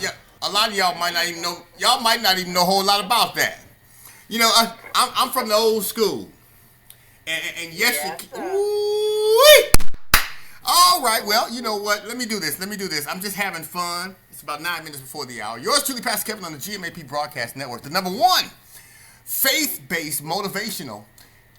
yeah. A lot of y'all might not even know. Y'all might not even know a whole lot about that. You know, I'm from the old school, and yes, Yes, sir. ooh. All right, well, you know what? Let me do this. I'm just having fun. It's about 9 minutes before the hour. Yours truly, Pastor Kevin, on the GMAP Broadcast Network, the number one faith-based, motivational,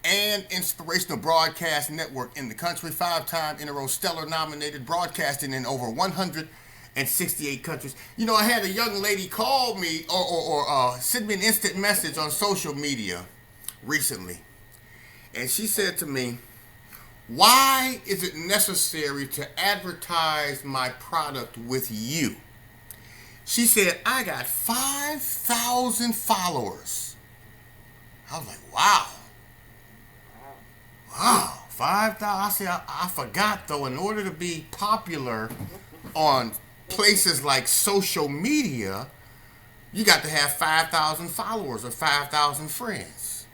and inspirational broadcast network in the country. 5-time in a row stellar nominated, broadcasting in over 168 countries. You know, I had a young lady call me or send me an instant message on social media recently, and she said to me, why is it necessary to advertise my product with you? She said, I got 5,000 followers. I was like, wow. Wow, 5,000. I said, I forgot though, in order to be popular on places like social media, you got to have 5,000 followers or 5,000 friends.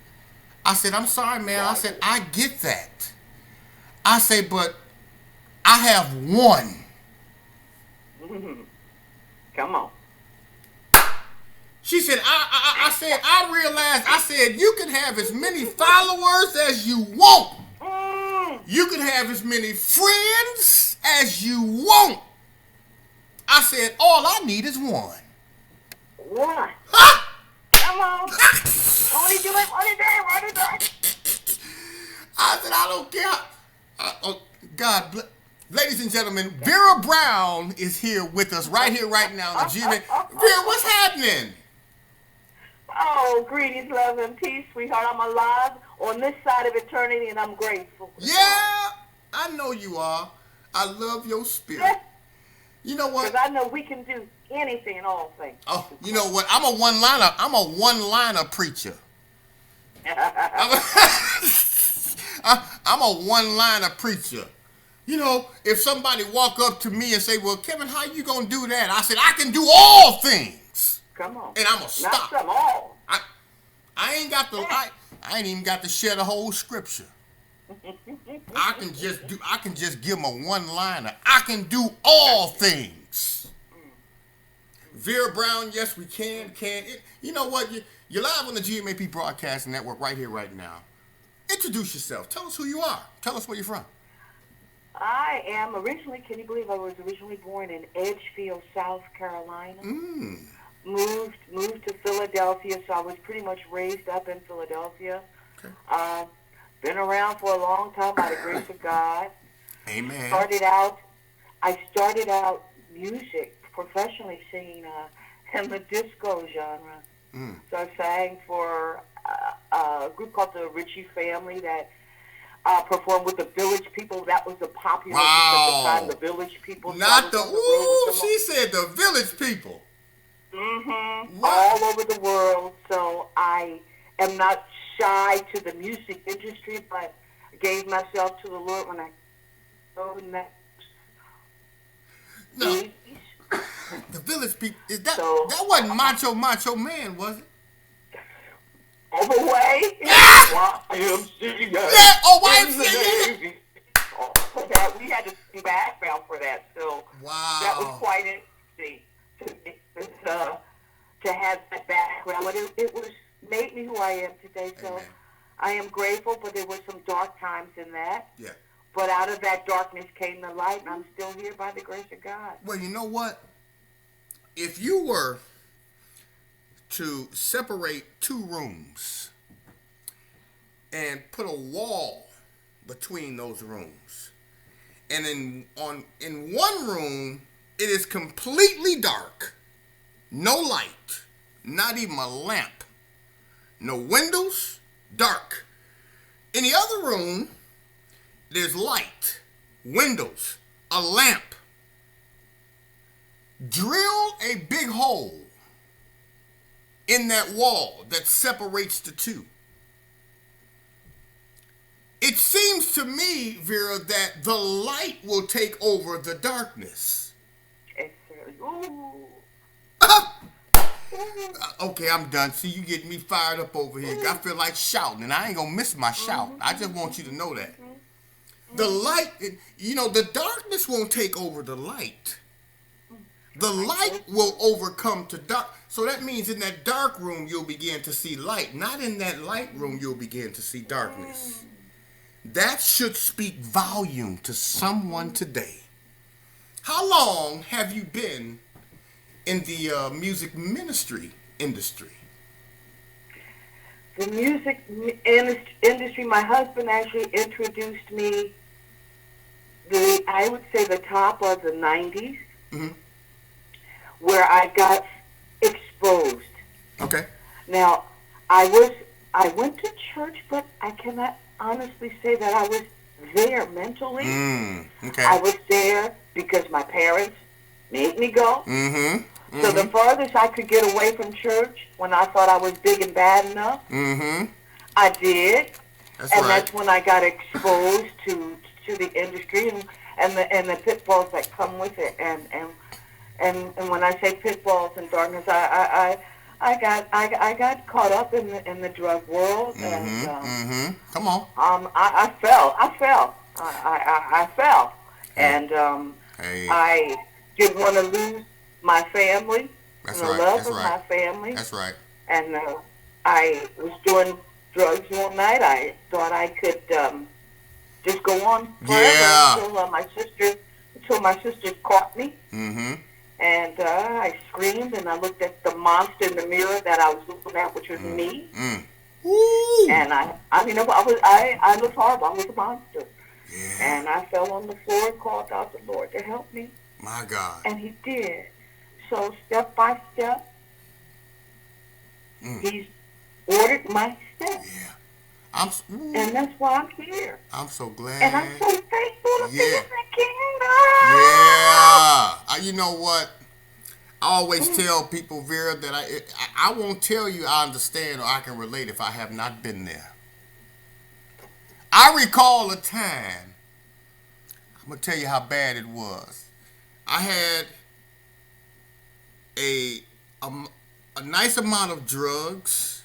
I said, I'm sorry, man. I said, I get that. I say, but I have one. Come on. She said, I said, I realized, I said, you can have as many followers as you want. You can have as many friends as you want. I said, all I need is one. One. Huh? Come on. Only do it one day. I said, I don't care. Oh, God bless. Ladies and gentlemen, Vera Brown is here with us right here, right now. The Vera, what's happening? Oh, greetings, love, and peace, sweetheart. I'm alive on this side of eternity, and I'm grateful. Yeah, I know you are. I love your spirit. You know what? Because I know we can do anything and all things. Oh, you know what? I'm a one-liner preacher. I'm a one-liner preacher. You know, if somebody walk up to me and say, well, Kevin, how you going to do that? I said, I can do all things. Come on. And I'm going to stop. Not some, all. I ain't got to, I ain't even got to share the whole scripture. I can just give them a one-liner. I can do all things. Vera Brown, yes, we can. You know what? You're live on the GMAP Broadcast Network right here, right now. Introduce yourself. Tell us who you are. Tell us where you're from. I am originally, can you believe I was originally born in Edgefield, South Carolina? Moved to Philadelphia, so I was pretty much raised up in Philadelphia. Okay. Been around for a long time by the grace of God. Amen. I started out music, professionally singing in the disco genre. So I sang for a group called the Ritchie Family that performed with the Village People. That was the popular group at the time, the Village People. Not she said the Village People. All over the world. So I am not shy to the music industry, but gave myself to the Lord when I in that. No. The Village People. That wasn't Macho Man, was it? Overway. YMCA. Yeah, YMCA. We had to sing background for that, so that was quite interesting to have that background. But it was made me who I am today, so Amen. I am grateful, but there were some dark times in that. Yeah. But out of that darkness came the light, and I'm still here by the grace of God. Well, you know what? If you were to separate two rooms and put a wall between those rooms, and in one room it is completely dark, no light, not even a lamp, no windows, dark. In the other room there's light, windows, a lamp. Drill a big hole in that wall that separates the two. It seems to me, Vera, that the light will take over the darkness. Okay, I'm done. See, you getting me fired up over here. I feel like shouting, and I ain't gonna miss my shout. I just want you to know that. The light, the darkness won't take over the light. The light will overcome to dark. So that means in that dark room you'll begin to see light. Not in that light room you'll begin to see darkness. That should speak volume to someone today. How long have you been in the music ministry industry? The music industry, my husband actually introduced me, I would say the top of the 90s, where I got exposed. Okay. Now, I went to church, but I cannot honestly say that I was there mentally. Okay. I was there because my parents made me go. So the farthest I could get away from church, when I thought I was big and bad enough, I did. That's when I got exposed to the industry and the pitfalls that come with it. And when I say pitfalls and darkness, I got caught up in the drug world, and come on. I fell, and I didn't want to lose my family, and the love of my family. That's right. And I was doing drugs one night. I thought I could just go on forever until my sister caught me. And I screamed, and I looked at the monster in the mirror that I was looking at, which was me. And I looked horrible. I was a monster. Yeah. And I fell on the floor and called out the Lord to help me. My God. And He did. So step by step, He's ordered my steps. Yeah. And that's why I'm here. I'm so glad. And I'm so thankful to be in the kingdom. Yeah. You know what? I always tell people, Vera, that I won't tell you I understand or I can relate if I have not been there. I recall a time, I'm going to tell you how bad it was. I had a nice amount of drugs.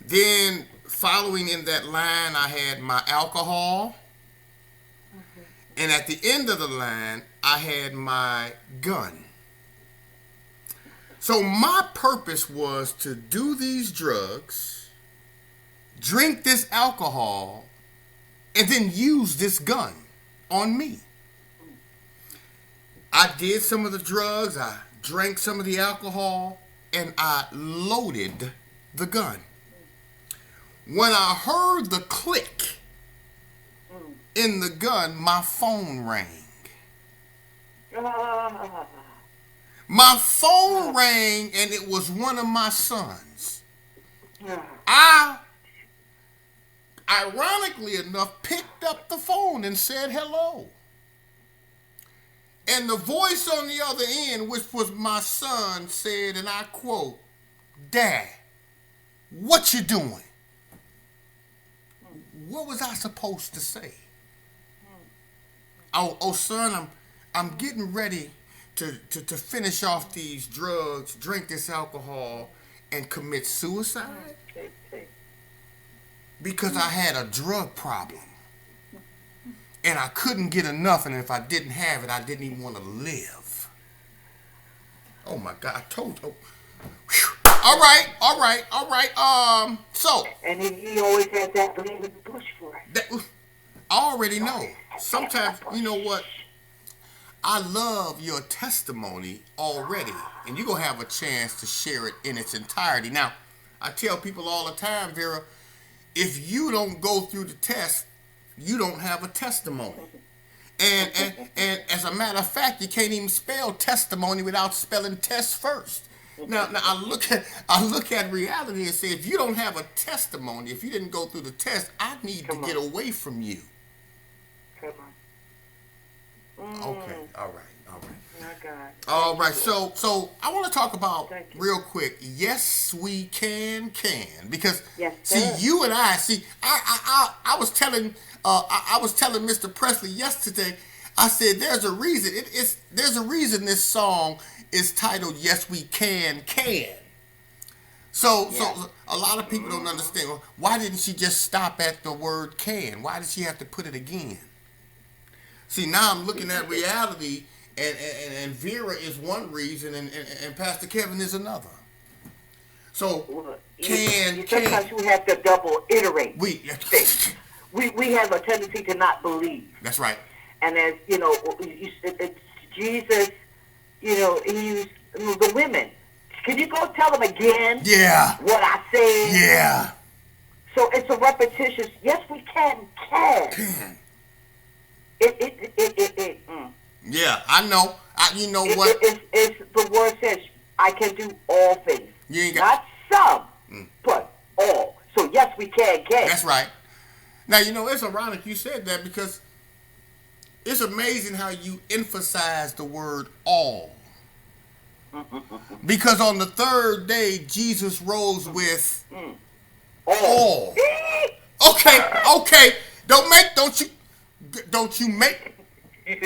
Then following in that line, I had my alcohol. And at the end of the line, I had my gun. So my purpose was to do these drugs, drink this alcohol, and then use this gun on me. I did some of the drugs, I drank some of the alcohol, and I loaded the gun. When I heard the click in the gun, my phone rang. My phone rang, and it was one of my sons. I, ironically enough, picked up the phone and said hello. And the voice on the other end, which was my son, said, and I quote, "Dad, what you doing?" What was I supposed to say? Oh, son, I'm getting ready to finish off these drugs, drink this alcohol, and commit suicide because I had a drug problem. And I couldn't get enough, and if I didn't have it, I didn't even want to live. Oh, my God, I told you. All right. So. And he always had that leave in the bush for it. I already know. Sometimes, you know what? I love your testimony already, and you're going to have a chance to share it in its entirety. Now, I tell people all the time, Vera, if you don't go through the test, you don't have a testimony. And as a matter of fact, you can't even spell testimony without spelling test first. Now I look at reality and say, if you don't have a testimony, if you didn't go through the test, I need to get away from you. Come on. Okay, all right. My God. All right, so I want to talk about real quick. Yes, we can, because you and I was telling Mr. Presley yesterday. I said there's a reason. There's a reason this song is titled "Yes We Can." So a lot of people don't understand. Well, why didn't she just stop at the word "can"? Why did she have to put it again? See, now I'm looking at reality, and Vera is one reason, and Pastor Kevin is another. So sometimes we have to double iterate we things. We have a tendency to not believe. That's right. And as it's Jesus, he used the women. Can you go tell them again? Yeah. What I said? Yeah. So it's a repetitious. Yes, we can. Yeah, I know. You know what? It's the word says, I can do all things. You ain't got not some, but all. So yes, we can. That's right. Now, it's ironic you said that because it's amazing how you emphasize the word all. Because on the third day, Jesus rose with all. Okay. Don't you make. And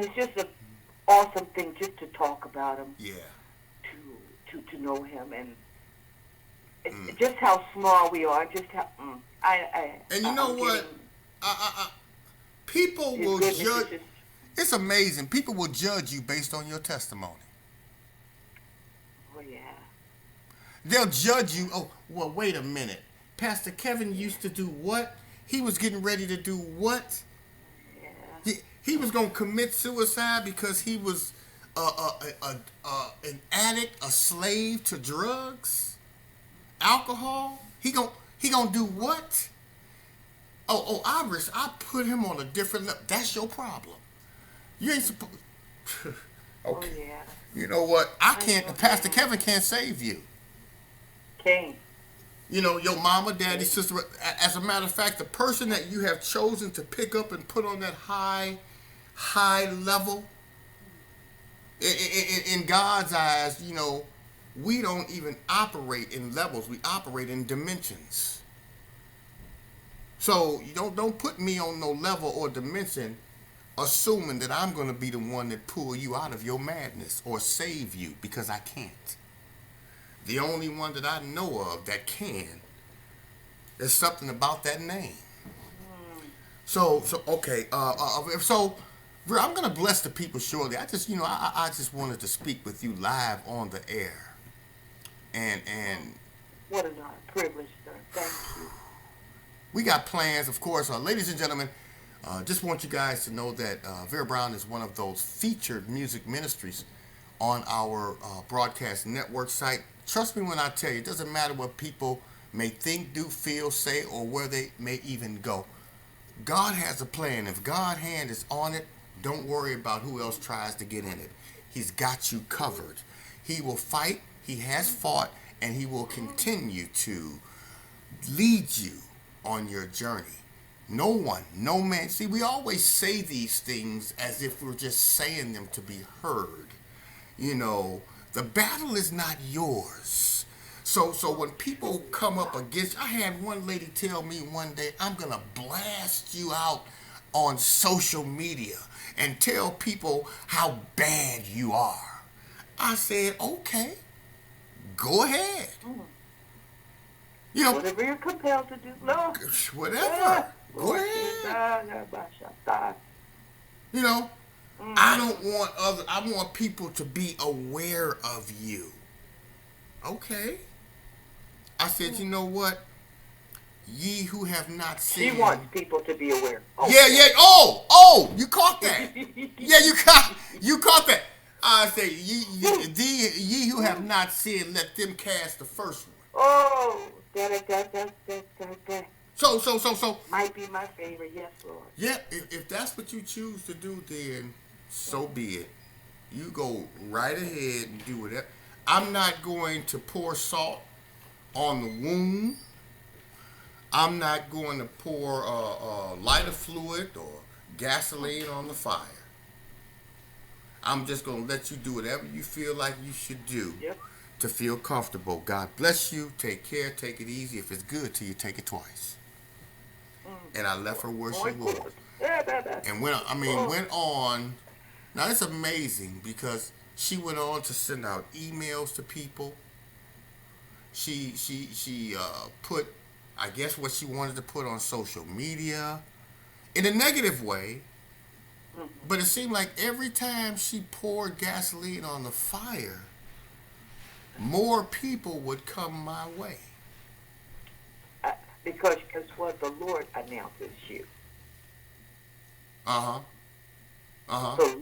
it's just an awesome thing just to talk about him. Yeah. To know him and just how small we are. Just how And you know what? People will judge. It's amazing. People will judge you based on your testimony. Oh yeah. They'll judge you. Oh, well, wait a minute. Pastor Kevin used to do what? He was getting ready to do what? Yeah. He was going to commit suicide because he was an addict, a slave to drugs, alcohol. He gonna do what? Oh, Iris, I put him on a different level. That's your problem. You ain't supposed. Okay. Oh yeah. You know what? I can't. Pastor Kevin can't save you. Can't. Your mama, daddy, sister. As a matter of fact, the person that you have chosen to pick up and put on that high level, in God's eyes, we don't even operate in levels. We operate in dimensions. So you don't put me on no level or dimension assuming that I'm going to be the one that pull you out of your madness or save you, because I can't. The only one that I know of that can, there's something about that name. So okay. So I'm gonna bless the people shortly. I just I just wanted to speak with you live on the air. And what an honor, privilege, sir. Thank you. We got plans, of course, ladies and gentlemen. Just want you guys to know that Vera Brown is one of those featured music ministries on our broadcast network site. Trust me when I tell you, it doesn't matter what people may think, do, feel, say, or where they may even go. God has a plan. If God's hand is on it, don't worry about who else tries to get in it. He's got you covered. He will fight, he has fought, and he will continue to lead you on your journey. No one, no man. See, we always say these things as if we're just saying them to be heard. The battle is not yours. So when people come up against, I had one lady tell me one day, I'm going to blast you out on social media and tell people how bad you are. I said, okay, go ahead. Whatever you're compelled to do, no. Whatever. Go ahead. I don't want I want people to be aware of you. Okay. I said, you know what? Ye who have not seen. She wants people to be aware. Oh. Yeah. Oh, you caught that. Yeah, you caught that. I say, ye who have not seen, let them cast the first one. Oh, So. Might be my favorite, yes, Lord. Yeah, if that's what you choose to do, then so be it. You go right ahead and do whatever. I'm not going to pour salt on the wound. I'm not going to pour lighter fluid or gasoline on the fire. I'm just going to let you do whatever you feel like you should do to feel comfortable. God bless you. Take care. Take it easy. If it's good to you, take it twice. And I left her where she was. And went on. Now, it's amazing because she went on to send out emails to people. She put, I guess, what she wanted to put on social media. in a negative way. But it seemed like every time she poured gasoline on the fire, more people would come my way. Because guess what? The Lord announces you. The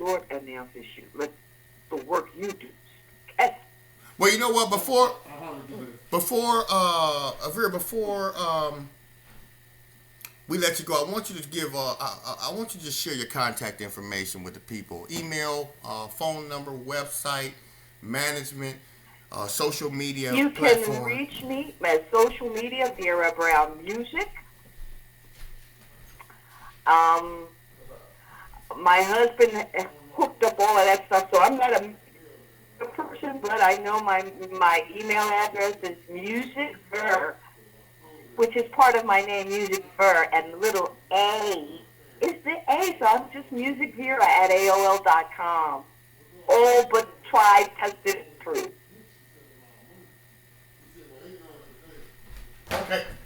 Lord announces you. Let the work you do. Okay? Well, you know what? Before we let you go, I want you to give. I want you to just share your contact information with the people. Email, phone number, website, management, social media. You platform. can reach me at social media, Vera Brown Music. My husband hooked up all of that stuff, so I'm not a person, but I know my email address is musicver, which is part of my name, Music Ver, and the little A is the A, so I'm just musicvera@aol.com. All but tried, tested, true.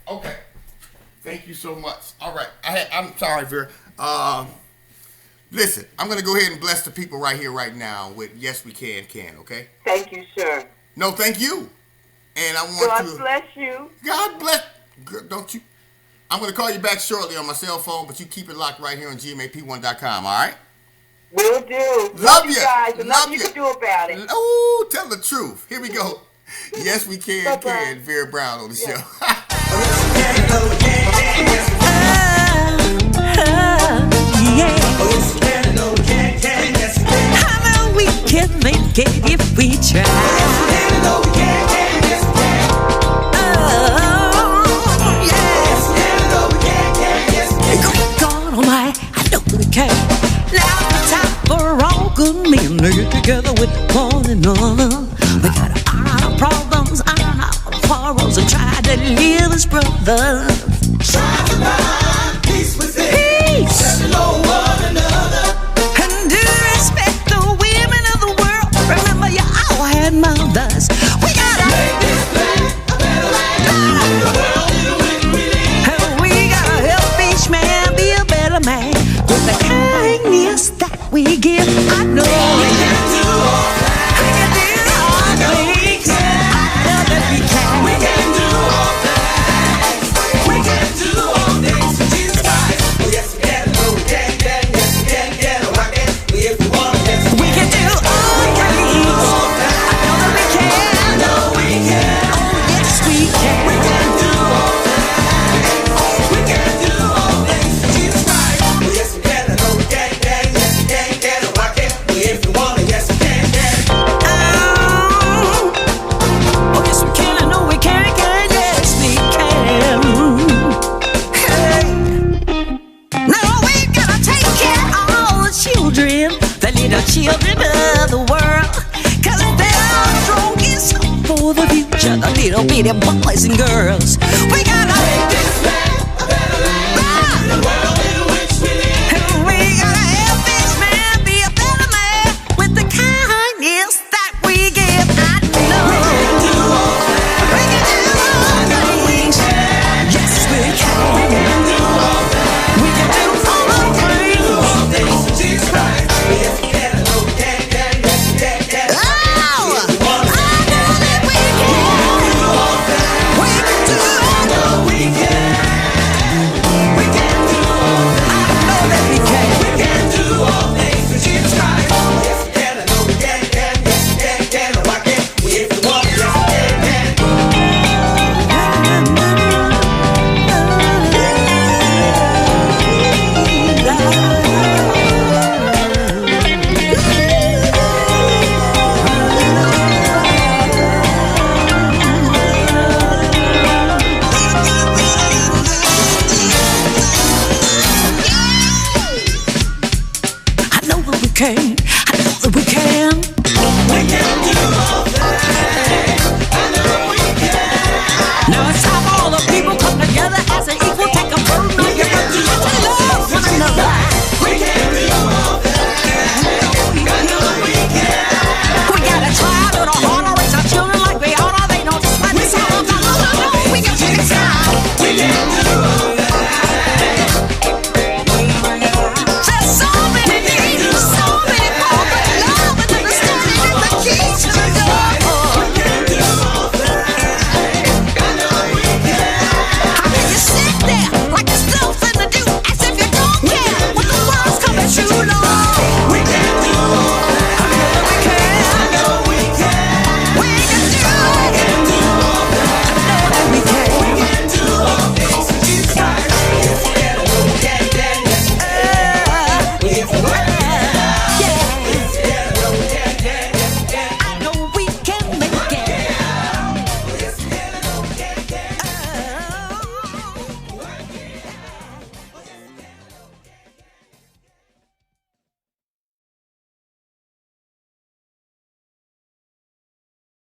Okay. Thank you so much. All right. I'm sorry, Vera. Listen, I'm going to go ahead and bless the people right here, right now with Yes We Can, okay? Thank you, sir. No, thank you. And I want God bless you. God bless. Don't you? I'm going to call you back shortly on my cell phone, but you keep it locked right here on GMAP1.com, all right? Will do. Love you guys. And nothing you can do about it. Oh, tell the truth. Here we go. Yes, we can. Vera Brown on the show. I know we can make it if we try. God Almighty, I know we can. Now the time for all good men to get together with one another. We gotta iron our problems, iron our quarrels, and try to live as brothers. Try to find peace within. Peace. Let me know one another. And do respect the women of the world. Remember, you all had mothers. We gotta make this place a better land. The world is a win we need. And we gotta help each man be a better man with the kindness that we give. I know we can do all that. We can do all things. I know that we can. We can do all things. We can do all things for Jesus Christ. Oh, yes, we can. Oh, we can. Yes, we can. Get a rocket. If we want to, yes, we can do all things. I know that we can. I know we can. Oh, yes, we can. We can do all things. We can do all things for Jesus Christ. Oh, yes, we can. I know we can. Yes, we can. Get a rocket. If we want to, yes, we can. Oh, yes, we can. I know we can. Yes, we can. Hey. Now we gotta take care of all the children, the little children of the world, 'cause they're our strongest hope for the future, the little bitty boys and girls. We gotta